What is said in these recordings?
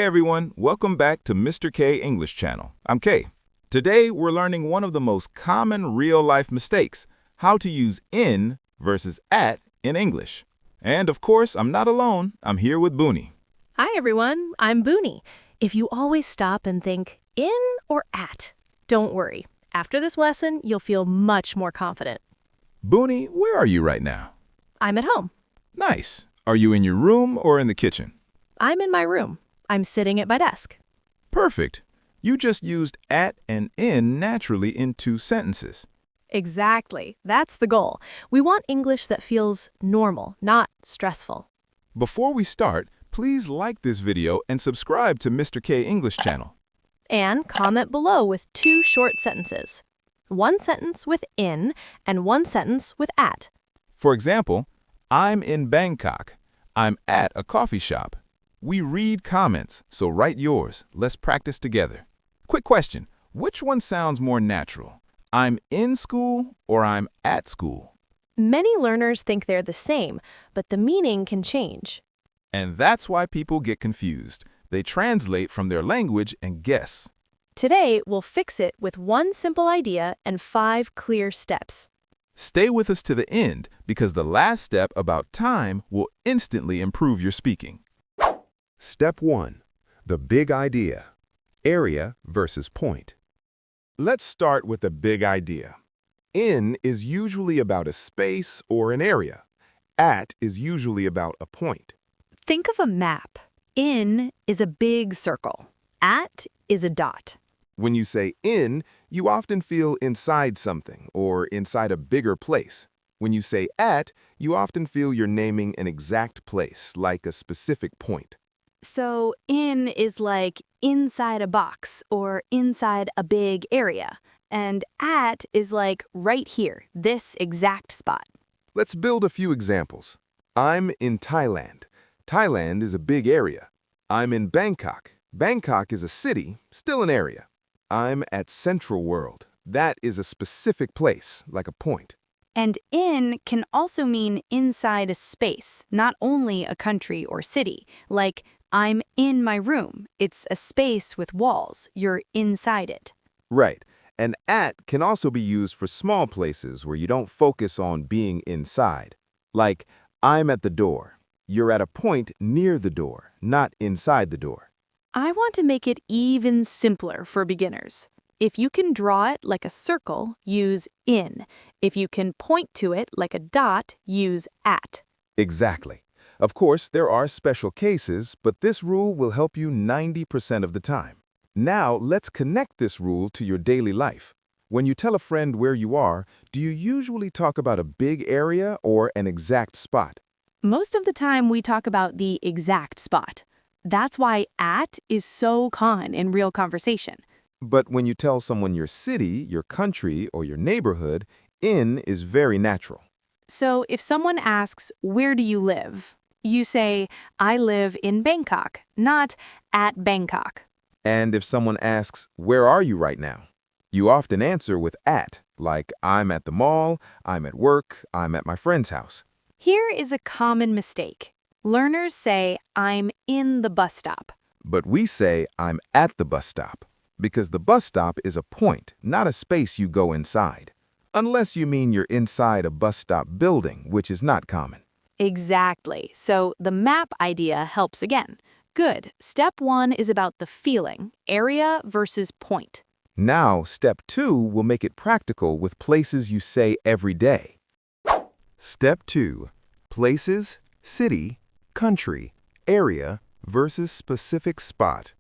everyone, welcome back to Mr. Kay English Channel. I'm Kay. Today we're learning one of the most common real-life mistakes, how to use in versus at in English. And of course, I'm not alone. I'm here with Bunie. Hi everyone, I'm Bunie. If you always stop and think in or at, don't worry. After this lesson, you'll feel much more confident. Bunie, where are you right now? I'm at home. Nice. Are you in your room or in the kitchen? I'm in my room. I'm sitting at my desk. Perfect. You just used at and in naturally in two sentences. Exactly. That's the goal. We want English that feels normal, not stressful. Before we start, please like this video and subscribe to Mr. Kay English Channel. And comment below with 2 short sentences. One sentence with in and one sentence with at. For example, I'm in Bangkok. I'm at a coffee shop. We read comments, so write yours. Let's practice together. Quick question, which one sounds more natural? I'm in school or I'm at school? Many learners think they're the same, but the meaning can change. And that's why people get confused. They translate from their language and guess. Today, we'll fix it with one simple idea and 5 clear steps. Stay with us to the end because the last step about time will instantly improve your speaking. Step 1. The big idea. Area versus point. Let's start with the big idea. In is usually about a space or an area. At is usually about a point. Think of a map. In is a big circle. At is a dot. When you say in, you often feel inside something or inside a bigger place. When you say at, you often feel you're naming an exact place, like a specific point. So in is like inside a box or inside a big area. And at is like right here, this exact spot. Let's build a few examples. I'm in Thailand. Thailand is a big area. I'm in Bangkok. Bangkok is a city, still an area. I'm at Central World. That is a specific place, like a point. And in can also mean inside a space, not only a country or city. Like, I'm in my room. It's a space with walls. You're inside it. Right. And at can also be used for small places where you don't focus on being inside. Like, I'm at the door. You're at a point near the door, not inside the door. I want to make it even simpler for beginners. If you can draw it like a circle, use in. If you can point to it like a dot, use at. Exactly. Of course, there are special cases, but this rule will help you 90% of the time. Now, let's connect this rule to your daily life. When you tell a friend where you are, do you usually talk about a big area or an exact spot? Most of the time, we talk about the exact spot. That's why at is so common in real conversation. But when you tell someone your city, your country, or your neighborhood, in is very natural. So if someone asks, where do you live? You say, I live in Bangkok, not at Bangkok. And if someone asks, where are you right now? You often answer with at, like I'm at the mall, I'm at work, I'm at my friend's house. Here is a common mistake. Learners say, I'm in the bus stop. But we say, I'm at the bus stop, because the bus stop is a point, not a space you go inside. Unless you mean you're inside a bus stop building, which is not common. Exactly. So the map idea helps again. Good. Step 1 is about the feeling, area versus point. Now, step 2 will make it practical with places you say every day. Step 2. Places, city, country, area versus specific spot.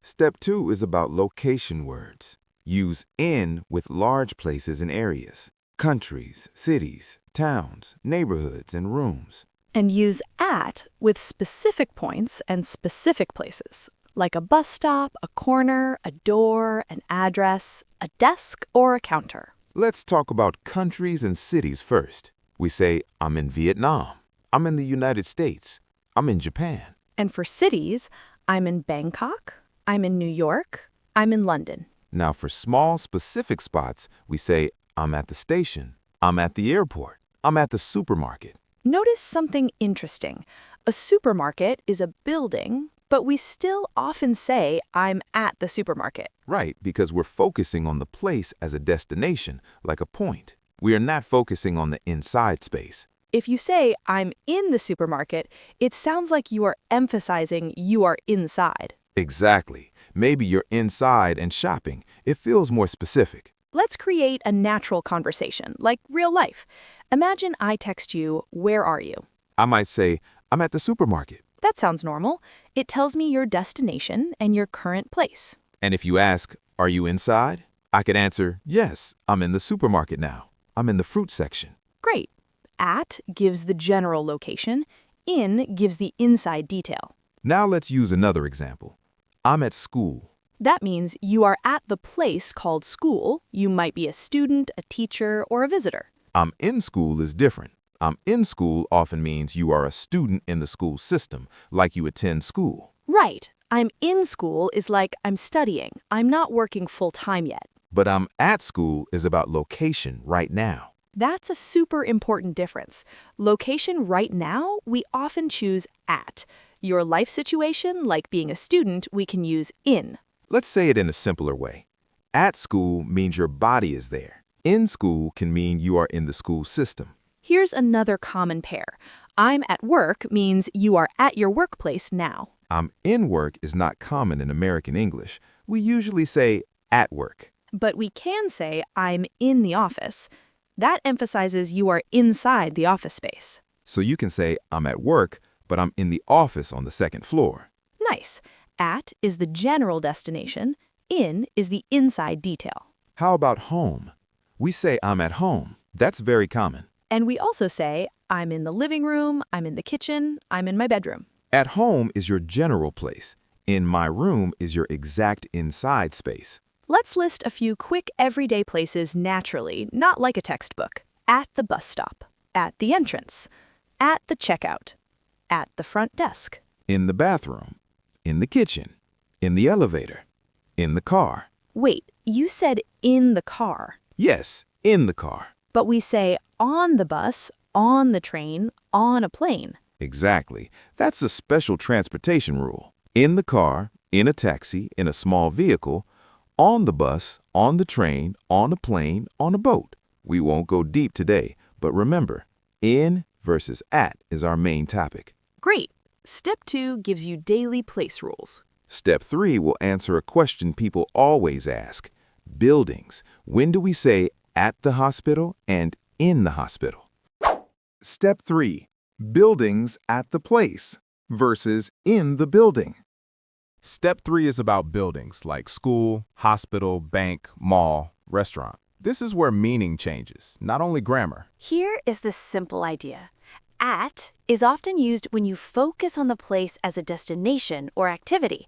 Step 2 is about location words. Use in with large places and areas. Countries, cities, towns, neighborhoods, and rooms. And use at with specific points and specific places, like a bus stop, a corner, a door, an address, a desk, or a counter. Let's talk about countries and cities first. We say, I'm in Vietnam. I'm in the United States. I'm in Japan. And for cities, I'm in Bangkok, I'm in New York, I'm in London. Now for small, specific spots, we say, I'm at the station. I'm at the airport. I'm at the supermarket. Notice something interesting. A supermarket is a building, but we still often say, I'm at the supermarket. Right, because we're focusing on the place as a destination, like a point. We are not focusing on the inside space. If you say, I'm in the supermarket, it sounds like you are emphasizing you are inside. Exactly. Maybe you're inside and shopping. It feels more specific. Let's create a natural conversation, like real life. Imagine I text you, where are you? I might say, I'm at the supermarket. That sounds normal. It tells me your destination and your current place. And if you ask, are you inside? I could answer, yes, I'm in the supermarket now. I'm in the fruit section. Great. At gives the general location. In gives the inside detail. Now let's use another example. I'm at school. That means you are at the place called school. You might be a student, a teacher, or a visitor. I'm in school is different. I'm in school often means you are a student in the school system, like you attend school. Right. I'm in school is like I'm studying. I'm not working full-time yet. But I'm at school is about location right now. That's a super important difference. Location right now, we often choose at. Your life situation, like being a student, we can use in. Let's say it in a simpler way. At school means your body is there. In school can mean you are in the school system. Here's another common pair. I'm at work means you are at your workplace now. I'm in work is not common in American English. We usually say at work. But we can say I'm in the office. That emphasizes you are inside the office space. So you can say I'm at work, but I'm in the office on the second floor. Nice. At is the general destination. In is the inside detail. How about home? We say I'm at home. That's very common. And we also say I'm in the living room, I'm in the kitchen, I'm in my bedroom. At home is your general place. In my room is your exact inside space. Let's list a few quick everyday places naturally, not like a textbook. At the bus stop, at the entrance, at the checkout, at the front desk. In the bathroom, in the kitchen, in the elevator, in the car. Wait, you said in the car. Yes, in the car. But we say on the bus, on the train, on a plane. Exactly. That's a special transportation rule. In the car, in a taxi, in a small vehicle, on the bus, on the train, on a plane, on a boat. We won't go deep today, but remember, in versus at is our main topic. Great. Step 2 gives you daily place rules. Step 3 will answer a question people always ask. Buildings. When do we say at the hospital and in the hospital? Step 3. Buildings at the place versus in the building. Step 3 is about buildings like school, hospital, bank, mall, restaurant. This is where meaning changes, not only grammar. Here is the simple idea. At is often used when you focus on the place as a destination or activity.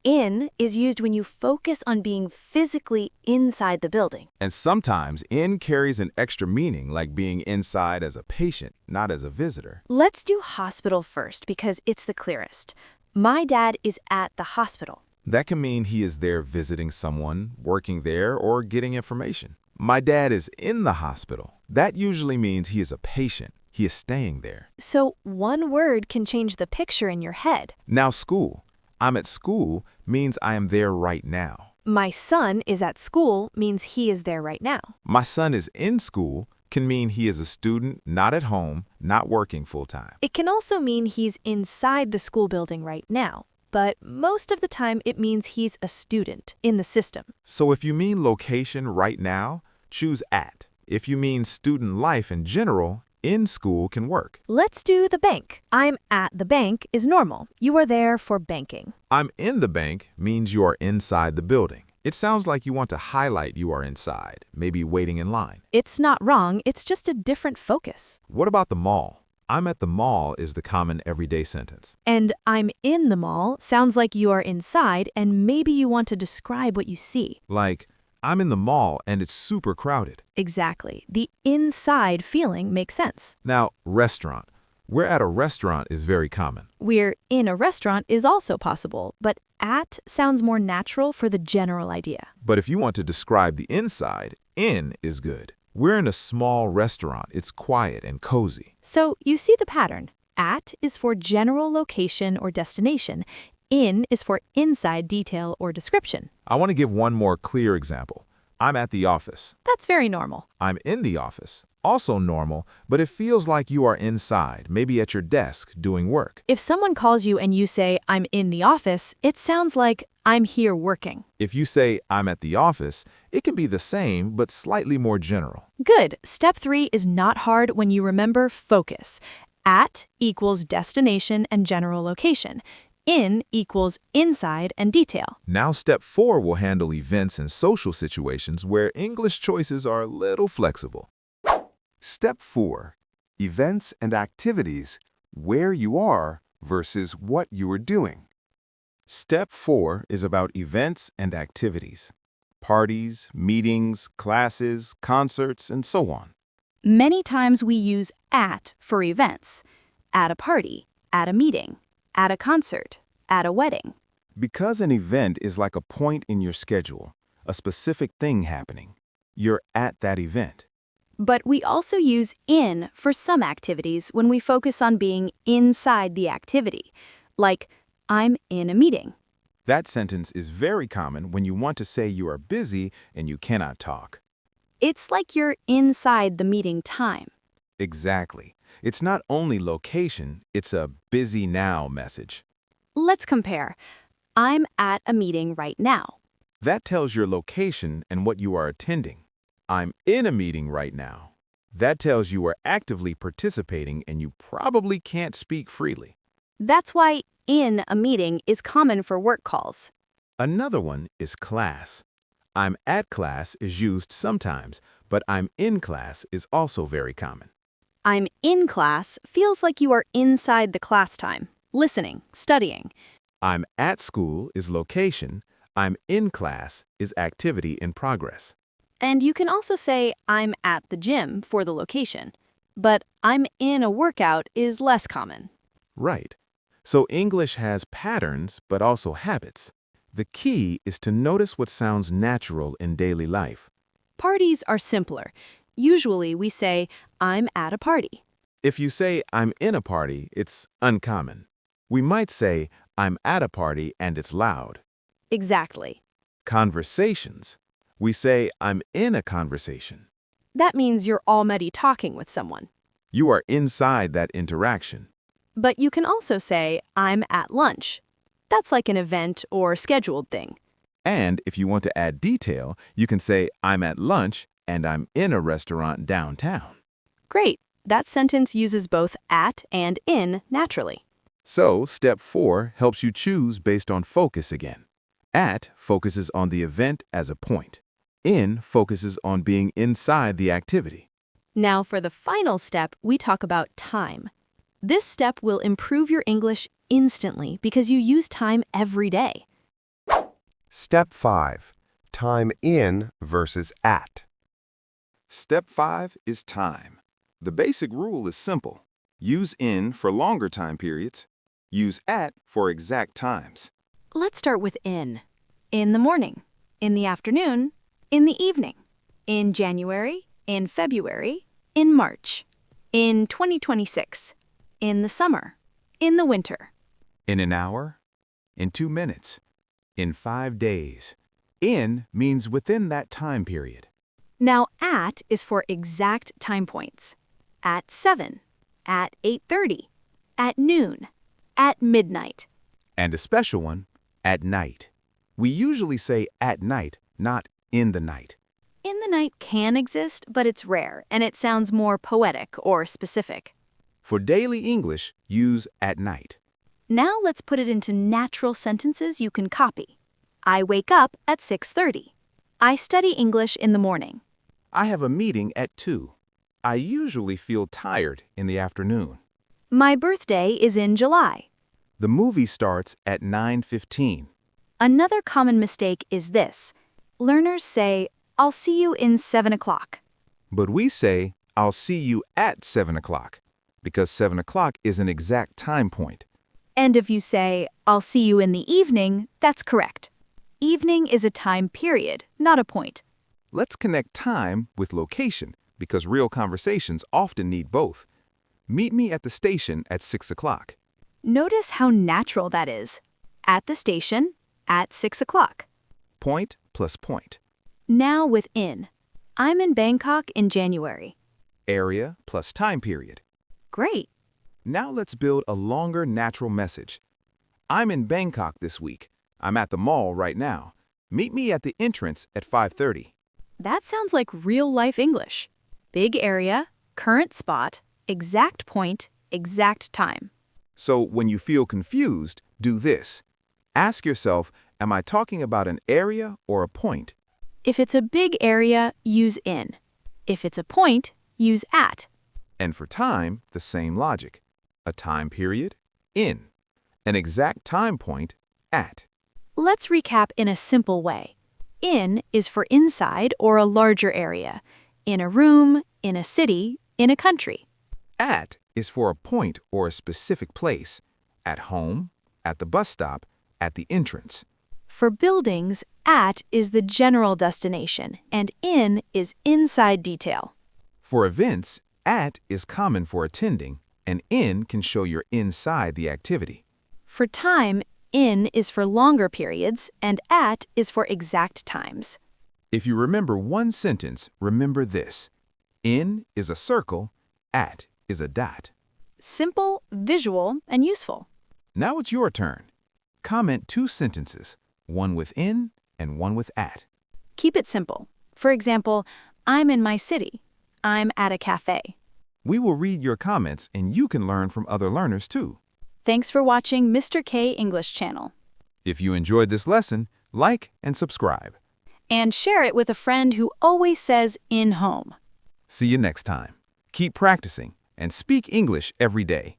In is used when you focus on being physically inside the building. And sometimes in carries an extra meaning, like being inside as a patient, not as a visitor. Let's do hospital first because it's the clearest. My dad is at the hospital. That can mean he is there visiting someone, working there, or getting information. My dad is in the hospital. That usually means he is a patient. He is staying there. So one word can change the picture in your head. Now school. I'm at school means I am there right now. My son is at school means he is there right now. My son is in school can mean he is a student, not at home, not working full-time. It can also mean he's inside the school building right now, but most of the time it means he's a student in the system. So if you mean location right now, choose at. If you mean student life in general, in school can work. Let's do the bank. I'm at the bank is normal. You are there for banking. I'm in the bank means you are inside the building. It sounds like you want to highlight you are inside, maybe waiting in line. It's not wrong, it's just a different focus. What about the mall? I'm at the mall is the common everyday sentence. And I'm in the mall sounds like you are inside and maybe you want to describe what you see. Like, I'm in the mall and it's super crowded. Exactly. The inside feeling makes sense. Now, restaurant. We're at a restaurant is very common. We're in a restaurant is also possible, but at sounds more natural for the general idea. But if you want to describe the inside, in is good. We're in a small restaurant. It's quiet and cozy. So you see the pattern. At is for general location or destination. In is for inside detail or description. I want to give one more clear example. I'm at the office. That's very normal. I'm in the office. Also normal, but it feels like you are inside, maybe at your desk, doing work. If someone calls you and you say, I'm in the office, it sounds like I'm here working. If you say, I'm at the office, it can be the same, but slightly more general. Good. Step 3 is not hard when you remember focus. At equals destination and general location. In equals inside and detail. Now step 4 will handle events and social situations where English choices are a little flexible. Step 4. Events and activities, where you are versus what you are doing. Step 4 is about events and activities. Parties, meetings, classes, concerts, and so on. Many times we use at for events. At a party, at a meeting, at a concert, at a wedding. Because an event is like a point in your schedule, a specific thing happening. You're at that event. But we also use in for some activities when we focus on being inside the activity, like I'm in a meeting. That sentence is very common when you want to say you are busy and you cannot talk. It's like you're inside the meeting time. Exactly. It's not only location, it's a busy now message. Let's compare. I'm at a meeting right now. That tells your location and what you are attending. I'm in a meeting right now. That tells you are actively participating and you probably can't speak freely. That's why in a meeting is common for work calls. Another one is class. I'm at class is used sometimes, but I'm in class is also very common. I'm in class feels like you are inside the class time, listening, studying. I'm at school is location. I'm in class is activity in progress. And you can also say I'm at the gym for the location. But I'm in a workout is less common. Right. So English has patterns, but also habits. The key is to notice what sounds natural in daily life. Parties are simpler. Usually we say, I'm at a party. If you say, I'm in a party, it's uncommon. We might say, I'm at a party and it's loud. Exactly. Conversations. We say, I'm in a conversation. That means you're already talking with someone. You are inside that interaction. But you can also say, I'm at lunch. That's like an event or scheduled thing. And if you want to add detail, you can say, I'm at lunch and I'm in a restaurant downtown. Great. That sentence uses both at and in naturally. So, step 4 helps you choose based on focus again. At focuses on the event as a point. In focuses on being inside the activity. Now for the final step, we talk about time. This step will improve your English instantly because you use time every day. Step 5. Time in versus at. Step 5 is time. The basic rule is simple. Use in for longer time periods. Use at for exact times. Let's start with in. In the morning, in the afternoon, in the evening, in January, in February, in March, in 2026, in the summer, in the winter. In an hour, in 2 minutes, in 5 days. In means within that time period. Now at is for exact time points. At 7, at 8:30, at noon, at midnight. And a special one, at night. We usually say at night, not in the night. In the night can exist, but it's rare, and it sounds more poetic or specific. For daily English, use at night. Now let's put it into natural sentences you can copy. I wake up at 6:30. I study English in the morning. I have a meeting at 2. I usually feel tired in the afternoon. My birthday is in July. The movie starts at 9:15. Another common mistake is this. Learners say, I'll see you in 7 o'clock. But we say, I'll see you at 7 o'clock, because 7 o'clock is an exact time point. And if you say, I'll see you in the evening, that's correct. Evening is a time period, not a point. Let's connect time with location, because real conversations often need both. Meet me at the station at 6 o'clock. Notice how natural that is. at the station, at 6 o'clock. Point plus point. Now with in. I'm in Bangkok in January. Area plus time period. Great. Now let's build a longer natural message. I'm in Bangkok this week. I'm at the mall right now. Meet me at the entrance at 5:30. That sounds like real-life English. Big area, current spot, exact point, exact time. So when you feel confused, do this. Ask yourself, am I talking about an area or a point? If it's a big area, use in. If it's a point, use at. And for time, the same logic. A time period, in. An exact time point, at. Let's recap in a simple way. In is for inside or a larger area. In a room, in a city, in a country. At is for a point or a specific place. At home, at the bus stop, at the entrance. For buildings, at is the general destination, and in is inside detail. For events, at is common for attending, and in can show you're inside the activity. For time, in is for longer periods, and at is for exact times. If you remember one sentence, remember this. In is a circle, at is a dot. Simple, visual, and useful. Now it's your turn. Comment 2 sentences, one with in and one with at. Keep it simple. For example, I'm in my city. I'm at a cafe. We will read your comments and you can learn from other learners too. Thanks for watching Mr.Kay English Channel. If you enjoyed this lesson, like and subscribe. And share it with a friend who always says in home. See you next time. Keep practicing and speak English every day.